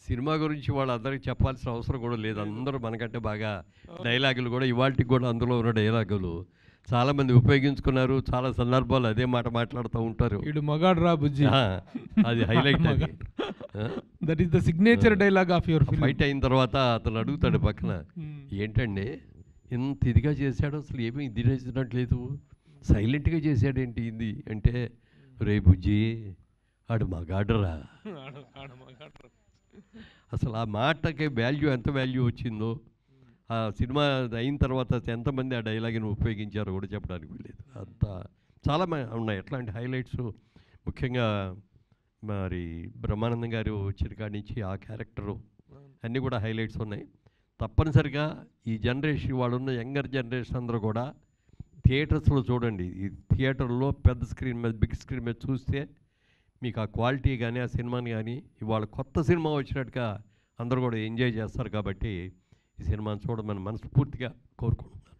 Cinema గురించి వాళ్ళందరికీ చెప్పాల్సిన అవసరం కూడా లేదు. అందరూ మనకంటే బాగా డైలాగులు కూడా ఇవాళకి కూడా అందులో ఉన్న డైలాగులు చాలామంది ఉపయోగించుకున్నారు. చాలా సందర్భాలు అదే మాట మాట్లాడుతూ ఉంటారు. ఇడు మగాడు రా బుజ్జి, అది హైలైట్. అది that is the signature dialogue of your film. Fight అయిన తర్వాత అతను అడుగుతాడు పక్కన, ఏంటండి ఇంత ఇదిగా చేశాడు, అసలు ఏమీ ఇది చేసినట్లేదు, సైలెంట్గా చేశాడేంటి ఇది అంటే, రే బుజ్జి ఆడు మగాడురా. అసలు ఆ మాటకి వాల్యూ ఎంత వాల్యూ వచ్చిందో, ఆ సినిమా అయిన తర్వాత ఎంతమంది ఆ డైలాగ్ని ఉపయోగించారో కూడా చెప్పడానికి లేదు. అంత చాలా ఉన్నాయి ఎట్లాంటి హైలైట్స్. ముఖ్యంగా మరి బ్రహ్మానందం గారు వచ్చిన కాడి నుంచి ఆ క్యారెక్టరు అన్నీ కూడా హైలైట్స్ ఉన్నాయి. తప్పనిసరిగా ఈ జనరేషన్ వాళ్ళున్న యంగర్ జనరేషన్ అందరూ కూడా థియేటర్స్లో చూడండి. ఈ థియేటర్లో పెద్ద స్క్రీన్ మీద, బిగ్ స్క్రీన్ మీద చూస్తే మీకు ఆ క్వాలిటీ కానీ ఆ సినిమాని కానీ ఇవాళ కొత్త సినిమా వచ్చినట్టుగా అందరూ కూడా ఎంజాయ్ చేస్తారు. కాబట్టి ఈ సినిమాని చూడమని మనస్ఫూర్తిగా కోరుకుంటున్నాను.